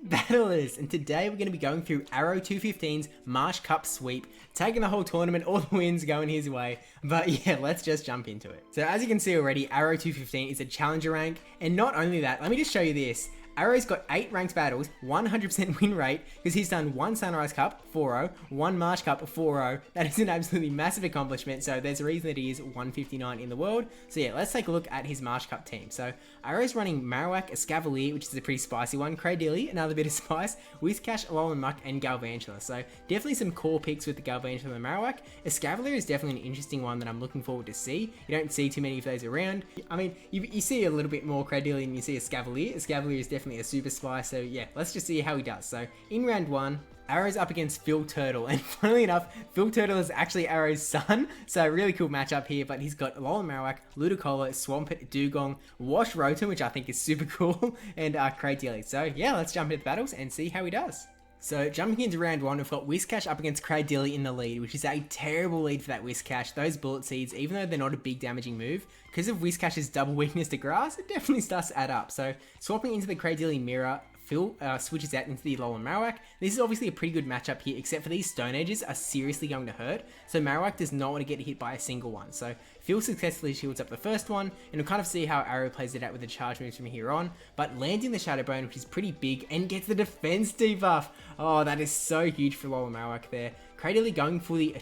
Battlers, and today we're going to be going through ARO215's Marsh Cup sweep, taking the whole tournament, all the wins going his way, but yeah, let's just jump into it. So as you can see already, ARO215 is a challenger rank, and not only that, let me just show you this. Arrow's got 8 ranked battles, 100% win rate, because he's done 1 Sunrise Cup, 4-0, 1 Marsh Cup, 4-0. That is an absolutely massive accomplishment, so there's a reason that he is 159 in the world. So yeah, let's take a look at his Marsh Cup team. So Arrow's running Marowak, Escavalier, which is a pretty spicy one, Cradilly, another bit of spice, Whiscash, Alolan Muck, and Galvantula. So definitely some core picks with the Galvantula and Marowak. Escavalier is definitely an interesting one that I'm looking forward to see. You don't see too many of those around. I mean, you see a little bit more Cradilly than you see Escavalier. Escavalier is definitely a super spy, so yeah, let's just see how he does. So in round 1, Arrow's up against Phil Turtle, and funnily enough, Phil Turtle is actually Arrow's son, so really cool matchup here, but he's got Alolan Marowak, Ludicolo, Swampert, Dugong, Wash Rotom, which I think is super cool, and Cradilly. So yeah, let's jump into the battles and see how he does. So jumping into round 1, we've got Whiscash up against Cradilly in the lead, which is a terrible lead for that Whiscash. Those Bullet Seeds, even though they're not a big damaging move, because of Whiscash's double weakness to grass, it definitely starts to add up. So swapping into the Cradilly Mirror, Phil switches out into the Alolan Marowak. This is obviously a pretty good matchup here, except for these Stone Edges are seriously going to hurt, so Marowak does not want to get hit by a single one. So Phil successfully shields up the first one, and we'll kind of see how Arrow plays it out with the charge moves from here on, but landing the Shadow Bone, which is pretty big, and gets the defense debuff. Oh, that is so huge for Alolan Marowak there. Cradilly going for the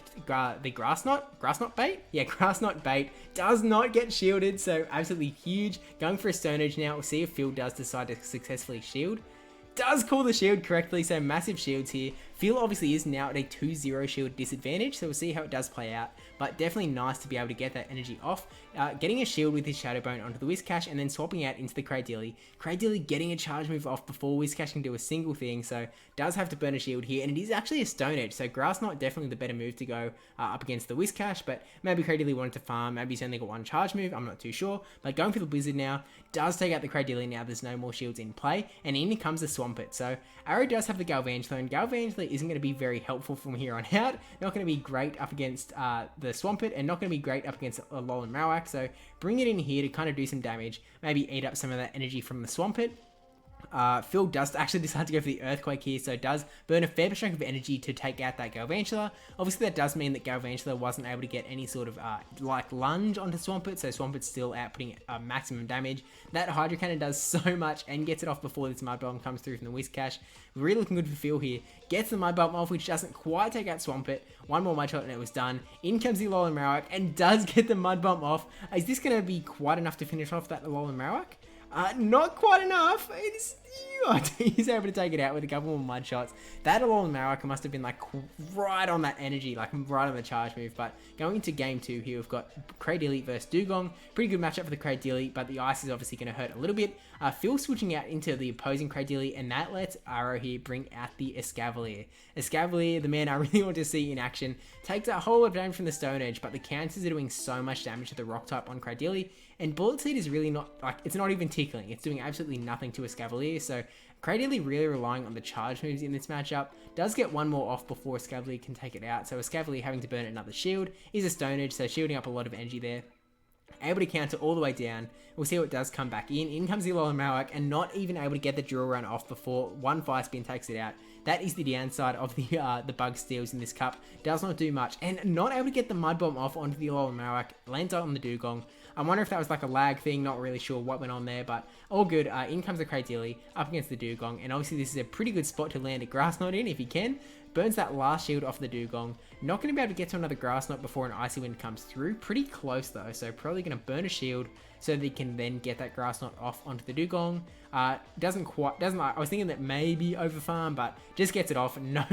Grass Knot bait? Yeah, Grass Knot bait. Does not get shielded, so absolutely huge. Going for a Stone Edge now. We'll see if Phil does decide to successfully shield. Does call the shield correctly, so massive shields here. Phil obviously is now at a 2-0 shield disadvantage, so we'll see how it does play out, but definitely nice to be able to get that energy off. Getting a shield with his Shadow Bone onto the Whiscash and then swapping out into the Cradilly. Cradilly getting a charge move off before Whiscash can do a single thing, so does have to burn a shield here, and it is actually a Stone Edge, so Grass Knot definitely the better move to go up against the Whiscash, but maybe Cradilly wanted to farm, maybe he's only got 1 charge move, I'm not too sure, but going for the Blizzard now, does take out the Cradilly now, there's no more shields in play, and in comes the Swampert. So Arrow does have the Galvantula, and Galvantula isn't going to be very helpful from here on out. Not going to be great up against the Swampert, and not going to be great up against Alolan Marowak, so bring it in here to kind of do some damage, maybe eat up some of that energy from the Swampert. Phil does actually decide to go for the Earthquake here, so it does burn a fair chunk of energy to take out that Galvantula. Obviously that does mean that Galvantula wasn't able to get any sort of like lunge onto Swampert, so Swampert's still outputting maximum damage. That Hydro Cannon does so much and gets it off before this Mud Bomb comes through from the Whiscash. Really looking good for Phil here. Gets the Mud Bomb off, which doesn't quite take out Swampert. One more Mud Shot and it was done. In comes the Alolan Marowak and does get the Mud Bomb off. Is this going to be quite enough to finish off that Alolan Marowak? Not quite enough. He's able to take it out with a couple more Mud Shots. That Alolan Marowak must have been like right on that energy, like right on the charge move. But going into game 2 here, we've got Cradilly versus Dugong. Pretty good matchup for the Cradilly, but the ice is obviously going to hurt a little bit. Phil switching out into the opposing Cradilly, and that lets Arrow here bring out the Escavalier. Escavalier, the man I really want to see in action, takes a whole lot of damage from the Stone Edge, but the counters are doing so much damage to the Rock type on Cradilly, and Bullet Seed is really not, like, it's not even tickling. It's doing absolutely nothing to Escavalier, so Cradilly really relying on the charge moves in this matchup. Does get one more off before Escavalier can take it out, so Escavalier having to burn another shield is a Stone Edge, so shielding up a lot of energy there. Able to counter all the way down. We'll see what does come back in. In comes the Alolan Marowak, and not even able to get the drill run off before one Fire Spin takes it out. That is the downside of the Bug Steals in this cup. Does not do much, and not able to get the Mud Bomb off onto the Alolan Marowak. Lands on the Dugong. I wonder if that was like a lag thing, not really sure what went on there, but all good. In comes the Cradilly up against the Dugong, and obviously this is a pretty good spot to land a Grass Knot in if he can. Burns that last shield off the Dugong. Not going to be able to get to another Grass Knot before an Icy Wind comes through. Pretty close though, so probably going to burn a shield so that he can then get that Grass Knot off onto the Dugong. I was thinking that maybe over farm, but just gets it off. No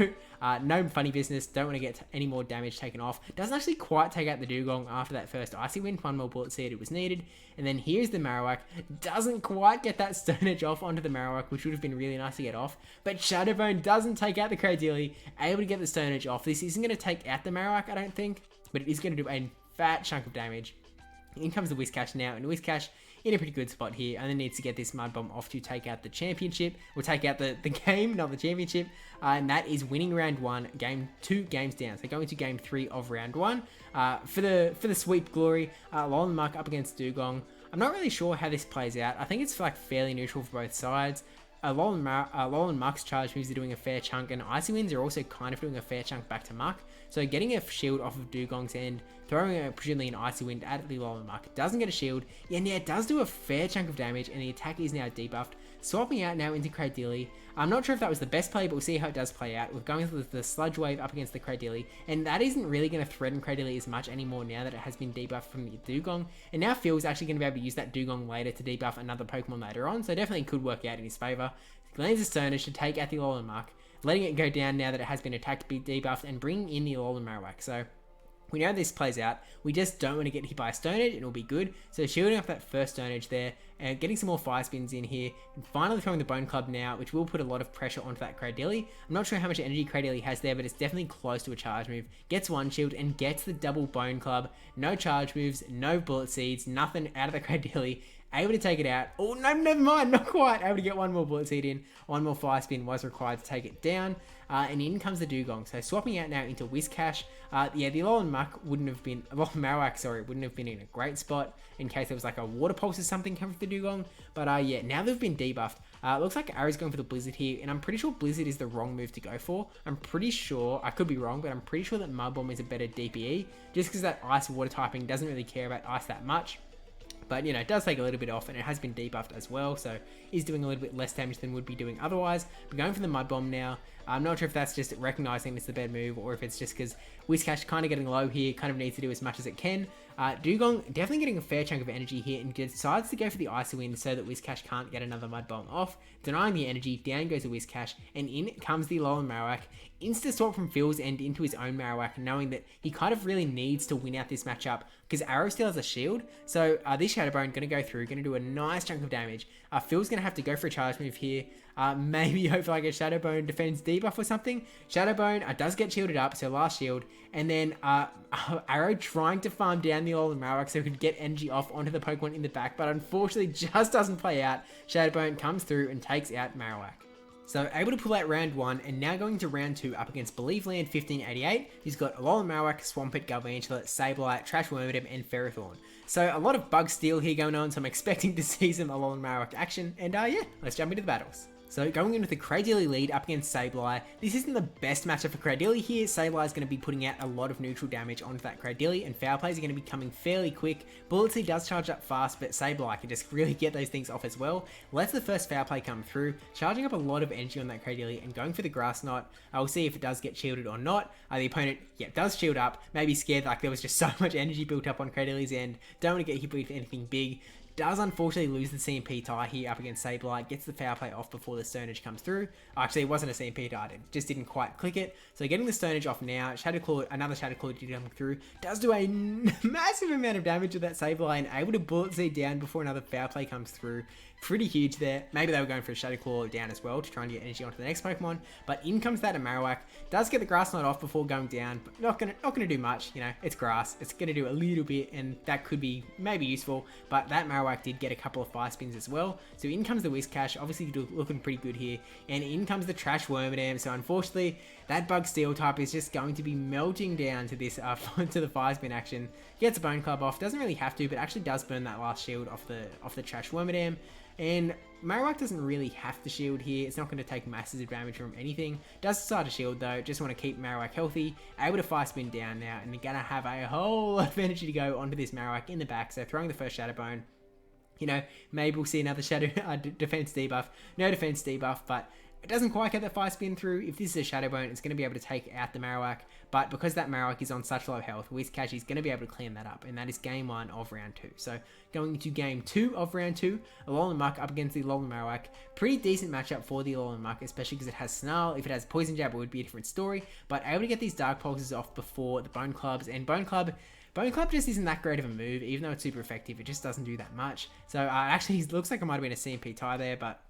funny business. Don't want to get any more damage taken off. Doesn't actually quite take out the Dugong after that first Icy Wind. One more Bullet Seed, it was needed. And then here's the Marowak. Doesn't quite get that Stone Edge off onto the Marowak, which would have been really nice to get off. But Shadow Bone doesn't take out the Cradilly. Able to get the Stone Edge off. This isn't going to take out the Marowak, I don't think, but it is going to do a fat chunk of damage. In comes the Whiscash now, and Whiscash in a pretty good spot here. Only needs to get this Mud Bomb off to take out the championship, or take out the game, not the championship, and that is winning round 1, game 2 games down. So going to game 3 of round 1. For the sweep glory, Alolan Muck up against Dugong. I'm not really sure how this plays out. I think it's like fairly neutral for both sides. Alolan Muck's charge moves are doing a fair chunk, and Icy Winds are also kind of doing a fair chunk back to Muck. So getting a shield off of Dugong's end, throwing presumably an Icy Wind at the Alolan Muck, doesn't get a shield, and yeah, it does do a fair chunk of damage, and the attack is now debuffed. Swapping out now into Cradily. I'm not sure if that was the best play, but we'll see how it does play out. We're going with the Sludge Wave up against the Cradily, and that isn't really going to threaten Cradily as much anymore now that it has been debuffed from the Dugong. And now Phil's actually going to be able to use that Dugong later to debuff another Pokemon later on, so definitely could work out in his favour. Lands a Sternage to take out the Alolan Muck, letting it go down now that it has been attacked, be debuffed, and bringing in the Alolan Marowak. So we know this plays out. We just don't want to get hit by a Sternage, and it'll be good. So shielding up that first Sternage there, and getting some more Fire Spins in here, and finally throwing the Bone Club now, which will put a lot of pressure onto that Cradily. I'm not sure how much energy Cradily has there, but it's definitely close to a charge move. Gets one shield, and gets the double Bone Club. No charge moves, no Bullet Seeds, nothing out of the Cradily. Able to take it out. Oh, no, never mind, not quite. Able to get one more Bullet Seed in. One more Fire Spin was required to take it down. And in comes the Dugong. So swapping out now into Whiscash. Yeah, the Alolan Marowak, wouldn't have been in a great spot in case there was like a Water Pulse or something coming from the Dugong. But yeah, now they've been debuffed. Looks like Arrow's going for the Blizzard here, and I'm pretty sure Blizzard is the wrong move to go for. I'm pretty sure, I could be wrong, but I'm pretty sure that Mud Bomb is a better DPE, just because that Ice Water typing doesn't really care about Ice that much. But, you know, it does take a little bit off, and it has been debuffed as well, so is doing a little bit less damage than would be doing otherwise. We're going for the Mud Bomb now. I'm not sure if that's just recognizing it's the bad move, or if it's just because Whiscash kind of getting low here, kind of needs to do as much as it can. Dugong definitely getting a fair chunk of energy here, and decides to go for the Icy Wind so that Whiscash can't get another Mud Bomb off. Denying the energy, down goes the Whiscash, and in comes the Alolan Marowak. Insta-swap from Phil's end into his own Marowak, knowing that he kind of really needs to win out this matchup, because Arrow still has a shield. So this Shadow Bone going to go through, going to do a nice chunk of damage. Phil's going to have to go for a charge move here. Maybe hopefully I get Shadow Bone defends debuff or something. Shadow Bone does get shielded up, so last shield. And then Arrow trying to farm down the Alolan Marowak so he could get energy off onto the Pokemon in the back, but unfortunately just doesn't play out. Shadow Bone comes through and takes out Marowak. So able to pull out round 1, and now going to round 2 up against Believe Land 1588. He's got Alolan Marowak, Swampert, Galvantula, Sableye, Trash Wormadam, and Ferrothorn. So a lot of Bug Steel here going on, so I'm expecting to see some Alolan Marowak action, and yeah, let's jump into the battles. So going in with the Cradily lead up against Sableye. This isn't the best matchup for Cradily here. Sableye is going to be putting out a lot of neutral damage onto that Cradily, and foul plays are going to be coming fairly quick. Bullet Seed does charge up fast, but Sableye can just really get those things off as well. Lets the first foul play come through, charging up a lot of energy on that Cradily and going for the Grass Knot. We'll see if it does get shielded or not. The opponent, yeah, does shield up. Maybe scared like there was just so much energy built up on Cradily's end. Don't want to get hit with anything big. Does unfortunately lose the CMP tie here up against Sableye, gets the foul play off before the Sternage comes through. Actually, it wasn't a CMP tie, it just didn't quite click it. So getting the Sternage off now, Shadow Claw, another Shadow Claw did come through, does do a massive amount of damage to that Sableye and able to Bullet Seed down before another foul play comes through. Pretty huge there. Maybe they were going for a Shadow Claw down as well to try and get energy onto the next Pokemon, but in comes that Marowak. Does get the Grass Knot off before going down, but not gonna do much. You know, it's grass. It's gonna do a little bit, and that could be maybe useful. But that Marowak did get a couple of Fire Spins as well. So in comes the Whiscash, obviously looking pretty good here, and in comes the Trash Wormadam. So unfortunately, that Bug Steel type is just going to be melting down to this to the Fire Spin action. Gets a Bone Club off, doesn't really have to, but actually does burn that last shield off the Trash Wormadam. And Marowak doesn't really have to shield here. It's not going to take massive damage from anything. Does decide to shield though. Just want to keep Marowak healthy. Able to Fire Spin down now, and they're going to have a whole lot of energy to go onto this Marowak in the back. So throwing the first Shadow Bone. You know, maybe we'll see another Shadow defense debuff. No defense debuff, but it doesn't quite get that Fire Spin through. If this is a Shadow Bone, it's going to be able to take out the Marowak. But because that Marowak is on such low health, Whiscash is going to be able to clean that up. And that is game 1 of round 2. So going into game 2 of round 2, Alolan Muck up against the Alolan Marowak. Pretty decent matchup for the Alolan Muck, especially because it has Snarl. If it has Poison Jab, it would be a different story. But able to get these Dark Pulses off before the Bone Clubs. And Bone Club just isn't that great of a move, even though it's super effective. It just doesn't do that much. So actually, it looks like it might have been a CMP tie there, but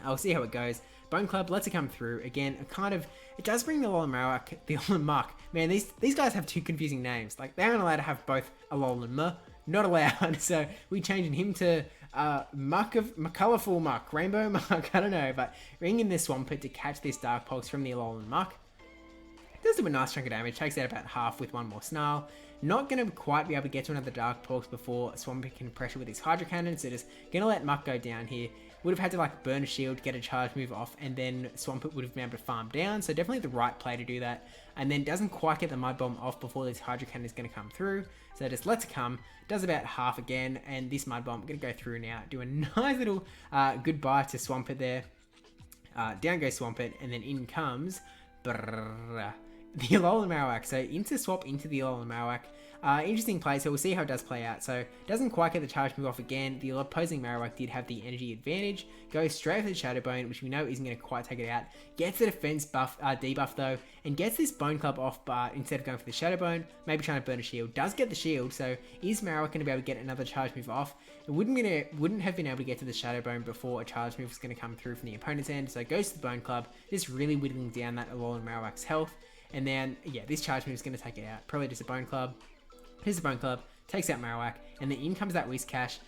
I'll see how it goes. Bone Club lets it come through. Again, it does bring the Alolan Marowak, the Alolan Muck. Man, these guys have two confusing names. Like, they aren't allowed to have both Alolan and Muck. Not allowed. So we changing him to Colorful Muck, Rainbow Muck, I don't know. But bringing this Swampert to catch this Dark Pulse from the Alolan Muck. Does do a nice chunk of damage, takes out about half with one more Snarl. Not going to quite be able to get to another Dark Pulse before Swampert can pressure with his Hydro Cannon, so just going to let Muck go down here. Would have had to like burn a shield, get a charge move off, and then Swampert would have been able to farm down, so definitely the right play to do that. And then doesn't quite get the Mud Bomb off before this Hydro Cannon is going to come through, so just lets it come, does about half again, and this Mud Bomb going to go through now, do a nice little goodbye to Swampert there. Down goes Swampert, and then in comes the Alolan Marowak. So into swap into the Alolan Marowak. Interesting play, so we'll see how it does play out. So doesn't quite get the charge move off again. The opposing Marowak did have the energy advantage. Goes straight for the Shadow Bone, which we know isn't going to quite take it out. Gets the defense buff, debuff though, and gets this Bone Club off, but instead of going for the Shadow Bone, maybe trying to burn a shield. Does get the shield, so is Marowak going to be able to get another charge move off? It wouldn't have been able to get to the Shadow Bone before a charge move was going to come through from the opponent's end. So it goes to the Bone Club, just really whittling down that Alolan Marowak's health. And then, yeah, this charge move is going to take it out. Probably just a Bone Club. Here's the Bone Club, takes out Marowak, and then in comes that Whiscash.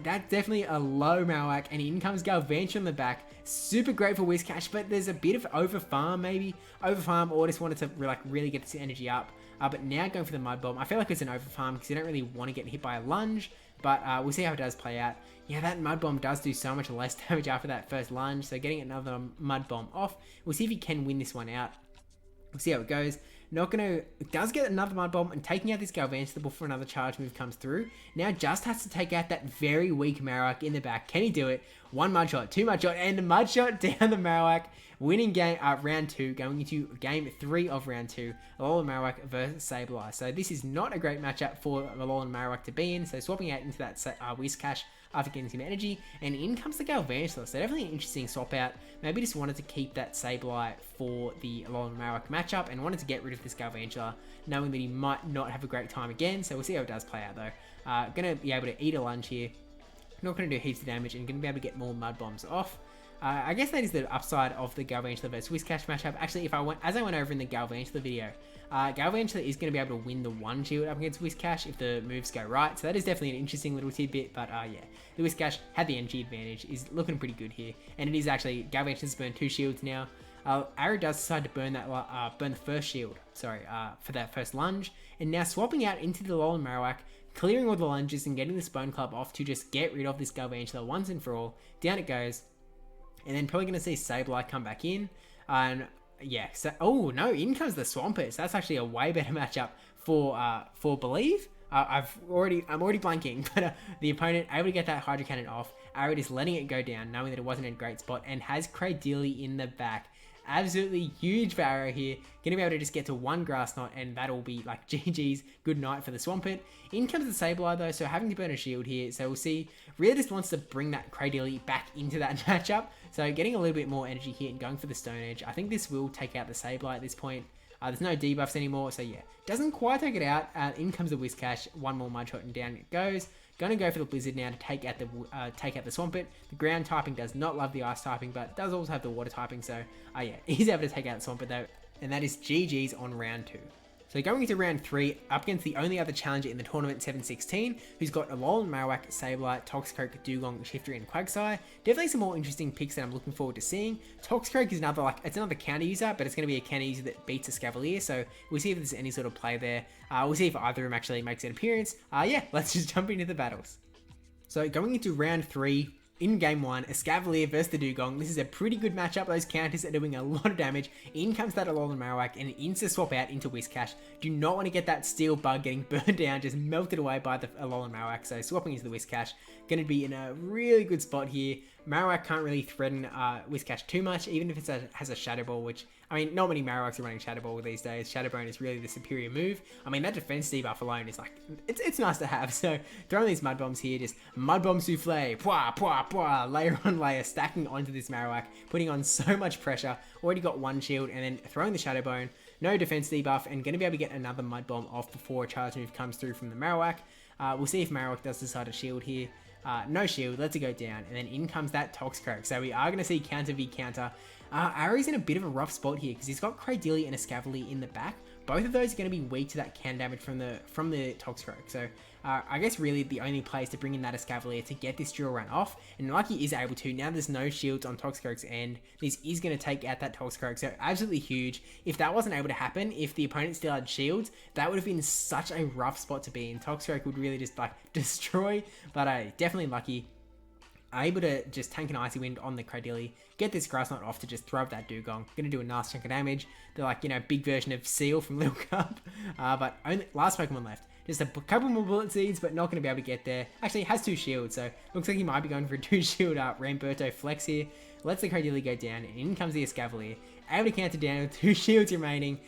That's definitely a low Marowak, and in comes Galvantula on the back. Super great for Whiscash, but there's a bit of over farm maybe. Over farm, or just wanted to like really get this energy up. But now going for the Mud Bomb, I feel like it's an over farm because you don't really want to get hit by a lunge. But we'll see how it does play out. Yeah, that Mud Bomb does do so much less damage after that first lunge, so getting another Mud Bomb off. We'll see if he can win this one out. We'll see how it goes. Not gonna, does get another Mud Bomb and taking out this Galvantula before another charge move comes through. Now just has to take out that very weak Marowak in the back. Can he do it? One Mud Shot, two Mud Shot, and a Mud Shot down the Marowak. Winning game round 2, going into game 3 of round 2. Alolan Marowak versus Sableye. So this is not a great matchup for Alolan Marowak to be in. So swapping out into that Whiscash after getting some energy, and in comes the Galvantula. So definitely an interesting swap out. Maybe just wanted to keep that Sableye for the Alolan Marowak matchup and wanted to get rid of this Galvantula, knowing that he might not have a great time again. So we'll see how it does play out though. Gonna be able to eat a lunge here. Not gonna do heaps of damage and gonna be able to get more Mud Bombs off. I guess that is the upside of the Galvantula versus Whiscash matchup. Actually, as I went over in the Galvantula video, Galvantula is going to be able to win the one shield up against Whiscash if the moves go right. So that is definitely an interesting little tidbit. But yeah, the Whiscash had the energy advantage, is looking pretty good here, and it is actually Galvantula's burned 2 shields now. ARO does decide to burn that burn the first shield, sorry, for that first lunge, and now swapping out into the Alolan Marowak, clearing all the lunges and getting this Bone Club off to just get rid of this Galvantula once and for all. Down it goes. And then probably going to see Sableye come back in. And yeah, so, oh no, in comes the Swampert. So that's actually a way better matchup for Believe. I'm already blanking, but the opponent able to get that Hydro Cannon off. ARO is letting it go down, knowing that it wasn't in a great spot, and has Cradily in the back. Absolutely huge for ARO here. Going to be able to just get to one Grass Knot, and that'll be like GG's good night for the Swampert. In comes the Sableye though, so having to burn a shield here. So we'll see. Really just wants to bring that Cradily back into that matchup. So getting a little bit more energy here and going for the Stone Edge. I think this will take out the Sableye at this point. There's no debuffs anymore, so yeah. Doesn't quite take it out. In comes the Whiscash. One more Mud Shot and down it goes. Going to go for the Blizzard now to take out the Swampert. The ground typing does not love the ice typing, but does also have the water typing. So yeah, he's able to take out the Swampert though, and that is GG's on round 2. So going into round 3, up against the only other challenger in the tournament, 716, who's got Alolan Marowak, Sableye, Toxicroak, Dugong, Shiftry, and Quagsire. Definitely some more interesting picks that I'm looking forward to seeing. Toxicroak is another counter user, but it's going to be a counter user that beats a Scavalier, so we'll see if there's any sort of play there. We'll see if either of them actually makes an appearance. Yeah, let's just jump into the battles. So going into round 3, in game 1, a Scavalier versus the Dugong. This is a pretty good matchup. Those counters are doing a lot of damage. In comes that Alolan Marowak and an insta swap out into Whiscash. Do not want to get that steel bug getting burned down, just melted away by the Alolan Marowak. So swapping into the Whiscash, going to be in a really good spot here. Marowak can't really threaten Whiscash too much, even if it has a Shadow Ball, which, I mean, not many Marowaks are running Shadow Ball these days. Shadow Bone is really the superior move. I mean, that defense debuff alone is like, it's nice to have. So throwing these Mud Bombs here, just Mud Bomb Souffle, pwah, pwah, pwah, layer on layer, stacking onto this Marowak, putting on so much pressure. Already got one shield, and then throwing the Shadow Bone, no defense debuff, and going to be able to get another Mud Bomb off before a charge move comes through from the Marowak. We'll see if Marowak does decide to shield here. No shield, lets it go down, and then in comes that Toxicroak. So we are going to see counter v counter. ARO's in a bit of a rough spot here because he's got Cradily and a Scavalier in the back. Both of those are going to be weak to that can damage from the Toxicroak. So I guess really the only place to bring in that Escavalier to get this drill run off, and Lucky is able to. Now there's no shields on Toxicroak's end. This is going to take out that Toxicroak, so absolutely huge. If that wasn't able to happen, if the opponent still had shields, that would have been such a rough spot to be in. Toxicroak would really just like destroy, but definitely Lucky able to just tank an Icy Wind on the Cradilly, get this Grass Knot off to just throw up that Dugong. Gonna do a nice chunk of damage. They're like, you know, big version of Seal from Little Cup. But only last Pokemon left. Just a couple more Bullet Seeds, but not going to be able to get there. Actually, it has 2 shields, so looks like he might be going for a 2 shield Ramberto Flex here. Lets the Cradilly go down, and in comes the Escavalier. Able to counter down with 2 shields remaining.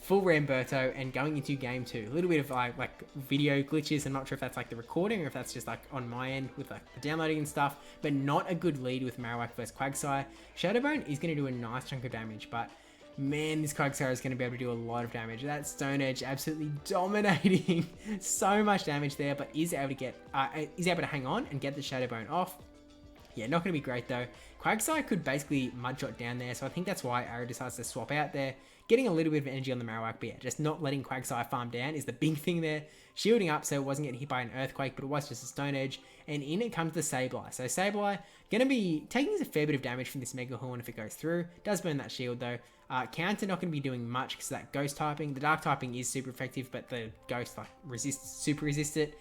Full Ramberto, and going into game 2. A little bit of like video glitches. I'm not sure if that's like the recording or if that's just like on my end with like the downloading and stuff, but not a good lead with Marowak versus Quagsire. Shadowbone is going to do a nice chunk of damage, but man, this Quagsire is going to be able to do a lot of damage. That Stone Edge absolutely dominating. So much damage there, but is able to get, is able to hang on and get the Shadowbone off. Yeah, not going to be great though. Quagsire could basically Mudshot down there, so I think that's why ARO decides to swap out there. Getting a little bit of energy on the Marowak, but yeah, just not letting Quagsire farm down is the big thing there. Shielding up so it wasn't getting hit by an Earthquake, but it was just a Stone Edge. And in it comes the Sableye. So Sableye going to be taking a fair bit of damage from this Mega Horn if it goes through. Does burn that shield though. Counter not going to be doing much because of that Ghost typing. The Dark typing is super effective, but the Ghost like super resist it.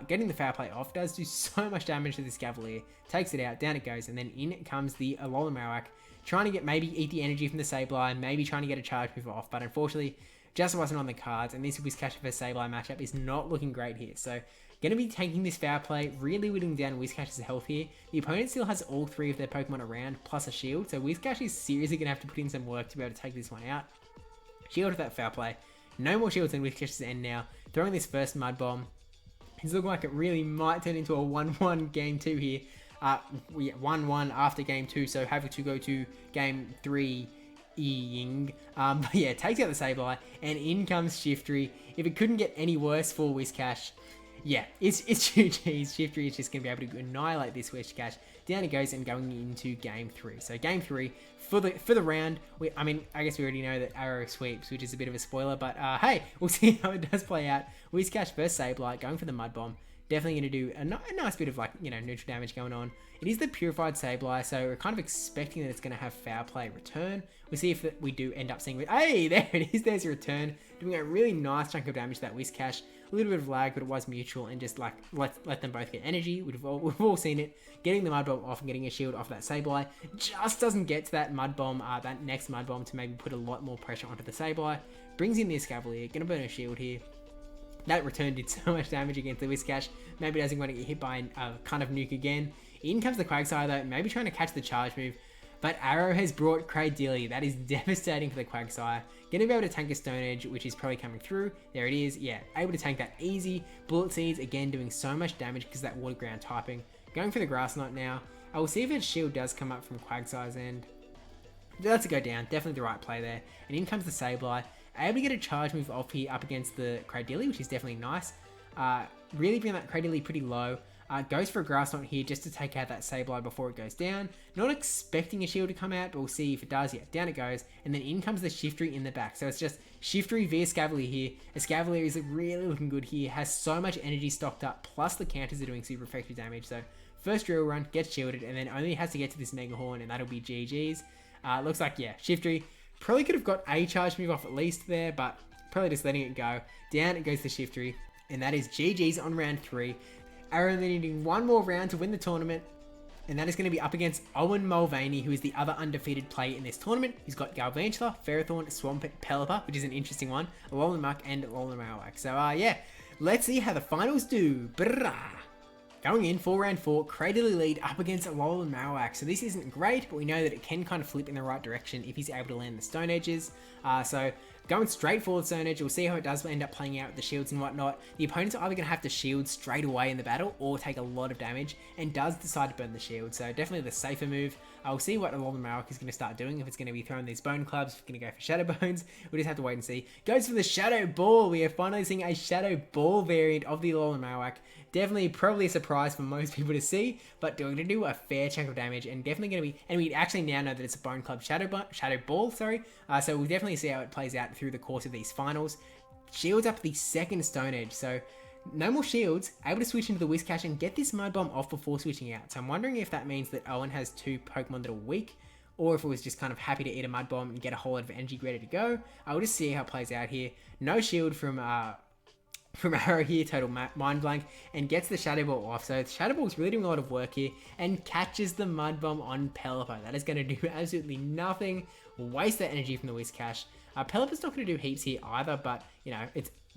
Getting the Foul Play off does do so much damage to this Cavalier. Takes it out, down it goes, and then in comes the Alolan Marowak. Trying to get, maybe eat the energy from the Sableye, maybe trying to get a charge move off, but unfortunately just wasn't on the cards, and this Whiscash vs Sableye matchup is not looking great here. So going to be taking this Foul Play, really whittling down Whiscash's health here. The opponent still has all 3 of their Pokemon around, plus a shield, so Whiscash is seriously going to have to put in some work to be able to take this one out. Shield with that Foul Play. No more shields in Whiscash's end now. Throwing this first Mud Bomb. It's looking like it really might turn into a 1-1 game 2 here. 1-1 after game 2, so having to go to game 3 Ying. But yeah, takes out the Sableye, and in comes Shiftry. If it couldn't get any worse for Whiscash, yeah, it's GG's. Shiftry is just going to be able to annihilate this Whiscash. Down it goes, and going into game 3. So game 3 for the round. I mean, I guess we already know that ARO sweeps, which is a bit of a spoiler, but hey, we'll see how it does play out. Whiscash versus Sableye, going for the Mud Bomb. Definitely going to do a nice bit of like, you know, neutral damage going on. It is the Purified Sableye, so we're kind of expecting that it's going to have Foul Play return. We'll see if we do end up seeing it. Hey, there it is. There's your return. Doing a really nice chunk of damage to that Whiscash. A little bit of lag, but it was mutual, and just like let them both get energy. We've all seen it. Getting the Mud Bomb off and getting a shield off that Sableye just doesn't get to that Mud Bomb, that next Mud Bomb to maybe put a lot more pressure onto the Sableye. Brings in the Escavalier. Going to burn a shield here. That return did so much damage against the Whiscash. Maybe doesn't want to get hit by a kind of nuke again. In comes the Quagsire though, maybe trying to catch the charge move. But ARO has brought Cradilly. That is devastating for the Quagsire. Going to be able to tank a Stone Edge, which is probably coming through. There it is. Yeah, able to tank that easy. Bullet Seeds, again, doing so much damage because of that Water Ground typing. Going for the Grass Knot now. I will see if its shield does come up from Quagsire's end. That's a go down. Definitely the right play there. And in comes the Sableye. Able to get a charge move off here up against the Cradilly, which is definitely nice. Really bring that Cradilly pretty low. Goes for a Grass Knot here just to take out that Sableye before it goes down. Not expecting a shield to come out, but we'll see if it does. Yeah, down it goes. And then in comes the Shiftry in the back. So it's just Shiftry via Escavalier here. Escavalier is really looking good here. Has so much energy stocked up, plus the counters are doing super effective damage. So first drill run, gets shielded, and then only has to get to this Mega Horn, and that'll be GG's. Looks like, yeah, Shiftry probably could have got a charge move off at least there, but probably just letting it go. Down it goes to Shiftry, and that is GG's on round 3. ARO only needing one more round to win the tournament, and that is going to be up against Owen Mulvaney, who is the other undefeated player in this tournament. He's got Galvantula, Ferrothorn, Swampert, Pelipper, which is an interesting one, Alolan Muck, and Alolan Marowak. So yeah, let's see how the finals do. Brrrah. Going in for round 4, Cradilly lead up against Alolan Marowak. So this isn't great, but we know that it can kind of flip in the right direction if he's able to land the Stone Edges. So going straight forward Stone Edge, we'll see how it does end up playing out with the shields and whatnot. The opponents are either going to have to shield straight away in the battle or take a lot of damage, and does decide to burn the shield. So definitely the safer move. I'll see what Alolan Marowak is going to start doing, if it's going to be throwing these Bone Clubs, if it's going to go for Shadow Bones. We'll just have to wait and see. Goes for the Shadow Ball. We are finally seeing a Shadow Ball variant of the Alolan Marowak. Definitely probably a surprise for most people to see, but going to do a fair chunk of damage, and definitely going to be, and we actually now know that it's a Bone Club Shadow Ball, sorry. So we'll definitely see how it plays out through the course of these finals. Shields up the second Stone Edge, so No more shields, able to switch into the Whiscash and get this Mud Bomb off before switching out. So I'm wondering if that means that Owen has 2 Pokemon that are weak, or if it was just kind of happy to eat a Mud Bomb and get a whole lot of energy ready to go. I'll just see how it plays out here. No shield from Arrow here, total mind blank, and gets the Shadow Ball off. So Shadow Ball's really doing a lot of work here and catches the Mud Bomb on Pelipper. That is going to do absolutely nothing. Waste that energy from the Whiscash. Pelipper's not going to do heaps here either, but you know,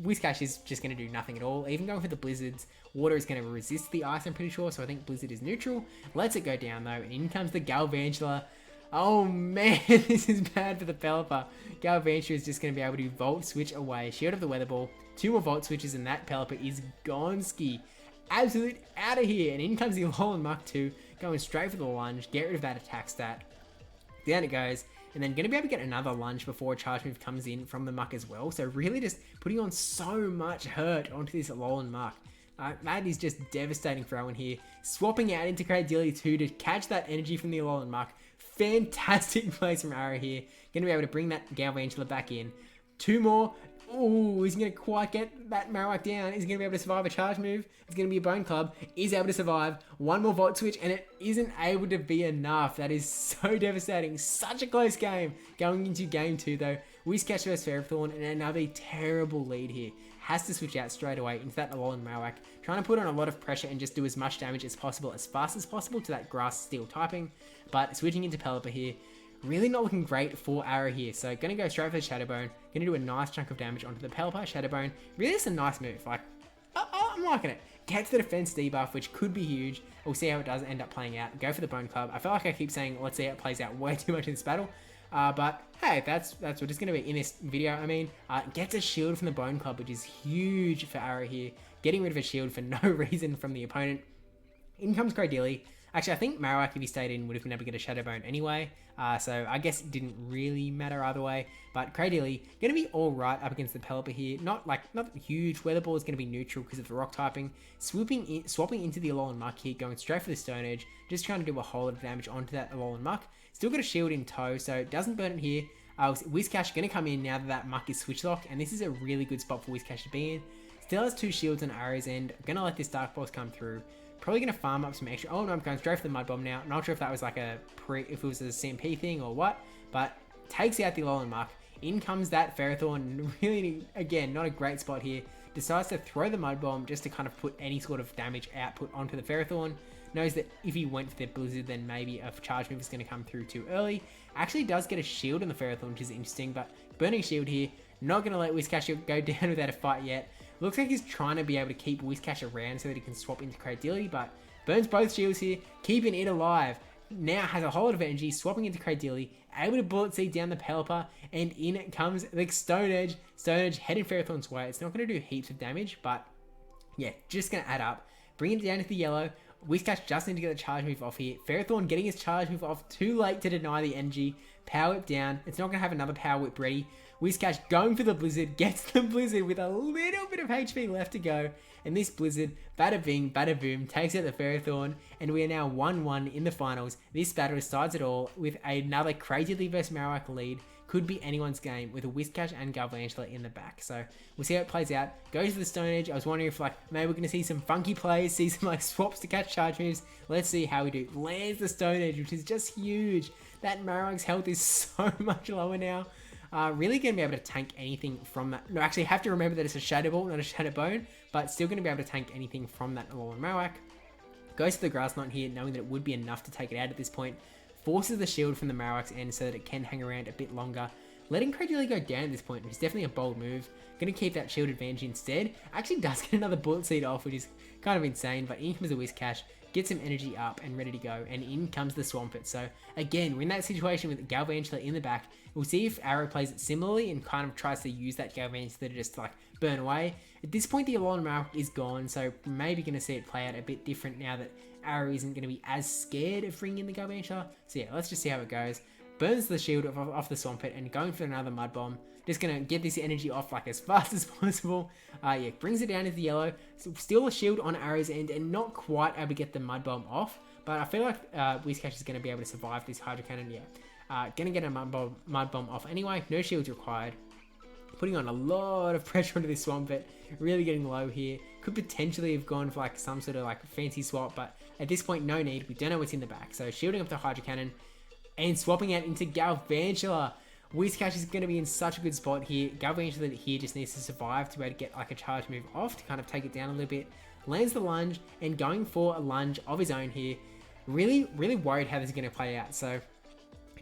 Whiscash is just going to do nothing at all. Even going for the Blizzards, Water is going to resist the Ice, I'm pretty sure, so I think Blizzard is neutral. Lets it go down though, and in comes the Galvantula. Oh man, this is bad for the Pelipper. Galvantula is just going to be able to Volt Switch away. Shield of the Weather Ball. 2 more Volt Switches and that Pelipper is gonski. Absolute out of here. And in comes the Alolan Muck 2. Going straight for the lunge. Get rid of that attack stat. Down it goes. And then going to be able to get another lunge before a charge move comes in from the Muck as well. So really just putting on so much hurt onto this Alolan Muck. That is just devastating for Owen here. Swapping out into Cradilly 2 to catch that energy from the Alolan Muck. Fantastic plays from Arrow here. Going to be able to bring that Galvantula back in. 2 more. Ooh, he's going to quite get that Marowak down. He's going to be able to survive a charge move. It's going to be a Bone Club. He's able to survive. 1 more Volt Switch, and it isn't able to be enough. That is so devastating. Such a close game. Going into game 2, though. Whiscash vs Ferrothorn, and another terrible lead here. Has to switch out straight away into that Alolan Marowak. Trying to put on a lot of pressure and just do as much damage as possible, as fast as possible to that Grass Steel typing. But switching into Pelipper here. Really not looking great for Arrow here. So going to go straight for the Shadow Bone. Going to do a nice chunk of damage onto the Pelipper, Shadow Bone. Really just a nice move. Like, I'm liking it. Gets the defense debuff, which could be huge. We'll see how it does end up playing out. Go for the Bone Club. I feel like I keep saying, let's see how it plays out way too much in this battle. But hey, that's what it's going to be in this video. I mean, gets a shield from the Bone Club, which is huge for Arrow here. Getting rid of a shield for no reason from the opponent. In comes Cradilly. Actually, I think Marowak, if he stayed in, would have been able to get a Shadow Bone anyway. So I guess it didn't really matter either way. But Cradilly, going to be alright up against the Pelipper here. Not huge. Weather Ball is going to be neutral because of the rock typing. Swapping into the Alolan Muck here, going straight for the Stone Edge. Just trying to do a whole lot of damage onto that Alolan Muck. Still got a shield in tow, so it doesn't burn it here. Whiscash going to come in now that Muck is switch locked, and this is a really good spot for Whiscash to be in. Still has 2 shields on Arrow's end. Going to let this Dark Pulse come through. Probably going to farm up some extra. Oh no, I'm going straight for the Mud Bomb now. Not sure if that was like if it was a CMP thing or what, but takes out the Alolan Muck. In comes that Ferrothorn. Really, again, not a great spot here. Decides to throw the Mud Bomb just to kind of put any sort of damage output onto the Ferrothorn. Knows that if he went for the Blizzard, then maybe a charge move is going to come through too early. Actually does get a shield on the Ferrothorn, which is interesting, but burning shield here. Not going to let Whiscash go down without a fight yet. Looks like he's trying to be able to keep Whiscash around so that he can swap into Cradilly, but burns both shields here, keeping it alive. Now has a whole lot of energy, swapping into Cradilly, able to Bullet Seed down the Pelipper, and in it comes the Stone Edge. Stone Edge heading Ferrothorn's way. It's not going to do heaps of damage, but yeah, just going to add up. Bring it down to the yellow. Whiscash just need to get the charge move off here. Ferrothorn getting his charge move off too late to deny the energy. Power Whip down. It's not going to have another Power Whip ready. Whiscash going for the Blizzard, gets the Blizzard with a little bit of HP left to go. And this Blizzard, bada bing, bada boom, takes out the Ferrothorn. And we are now 1-1 in the finals. This battle decides it all with another Cradilly vs Marowak lead. Could be anyone's game with a Whiscash and Galvantula in the back. So we'll see how it plays out. Goes to the Stone Edge. I was wondering if maybe we're going to see some funky plays, see some swaps to catch charge moves. Let's see how we do. Lands the Stone Edge, which is just huge. That Marowak's health is so much lower now. Really going to be able to tank anything from that. No, actually have to remember that it's a Shadow Ball, not a Shadow Bone, but still going to be able to tank anything from that Alolan Marowak. Goes to the Grass Knot here, knowing that it would be enough to take it out at this point. Forces the shield from the Marowak's end so that it can hang around a bit longer. Letting Cradilly go down at this point, which is definitely a bold move. Going to keep that shield advantage instead. Actually does get another Bullet Seed off, which is kind of insane, but in comes the Whiscash. Get some energy up and ready to go, and in comes the Swampert. So again, we're in that situation with Galvantula in the back. We'll see if Arrow plays it similarly and kind of tries to use that Galvantula to just burn away. At this point, the Alolan Marowak is gone, so maybe going to see it play out a bit different now that Arrow isn't going to be as scared of bringing in the Galvantula. So yeah, let's just see how it goes. Burns the shield off the Swampert and going for another Mud Bomb. Just going to get this energy off as fast as possible. Yeah, brings it down to the yellow. So still a shield on Arrow's end and not quite able to get the Mud Bomb off. But I feel like Whiscash is going to be able to survive this Hydro Cannon. Yeah, going to get a Mud Bomb off anyway. No shields required. putting on a lot of pressure onto this Swampert, really getting low here. Could potentially have gone for like some sort of like fancy swap, but at this point, no need. We don't know what's in the back. So shielding up the Hydro Cannon and swapping out into Galvantula. Whiscash is going to be in such a good spot here. Galvantula here just needs to survive to be able to get like a charge move off to kind of take it down a little bit. Lands the lunge and going for a lunge of his own here. Really worried how this is going to play out. So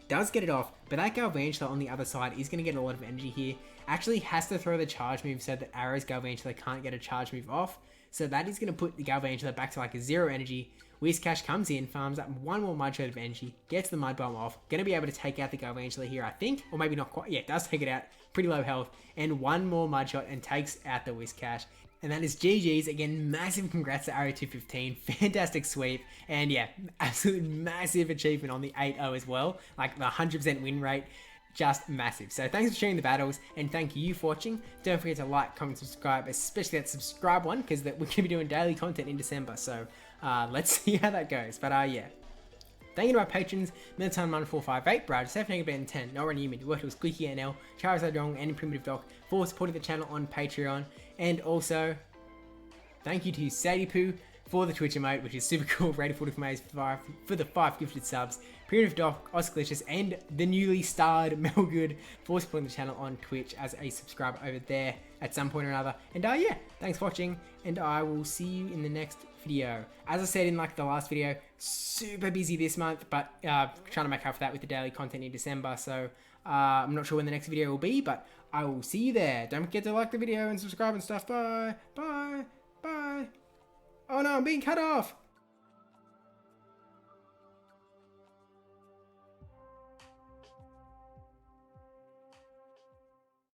does get it off, but that Galvantula on the other side is going to get a lot of energy here. Actually has to throw the charge move so that Arrow's Galvantula can't get a charge move off. So that is going to put the Galvantula back to like a 0 energy. Whiscash comes in, farms up one more Mud Shot of energy, gets the Mud Bomb off. Going to be able to take out the Galvantula here, I think. Or maybe not quite. Yeah, it does take it out. Pretty low health. And one more Mud Shot and takes out the Whiscash. And that is GG's. Again, massive congrats to ARO215. Fantastic sweep. And yeah, absolute massive achievement on the 8-0 as well. Like the 100% win rate. Just massive. So thanks for sharing the battles, and thank you for watching. Don't forget to like, comment, subscribe, especially that subscribe one, because we're going to be doing daily content in December. So let's see how that goes. But yeah. Thank you to our patrons, Milton1458, brajSF, Negaben10, Nora Newman, Yahwertle, SqeakyNL, charizardyong, and PrimativeDoc for supporting the channel on Patreon. And also, thank you to Sadie Poo for the Twitch emote, which is super cool. Rated 45 for the 5 gifted subs. PrimativeDoc, Oscalicious, and the newly starred Melgood for supporting the channel on Twitch as a subscriber over there at some point or another. And yeah, thanks for watching, and I will see you in the next video. As I said in like the last video, super busy this month, but trying to make up for that with the daily content in December. So I'm not sure when the next video will be, but I will see you there. Don't forget to like the video and subscribe and stuff. Bye. Oh no, I'm being cut off.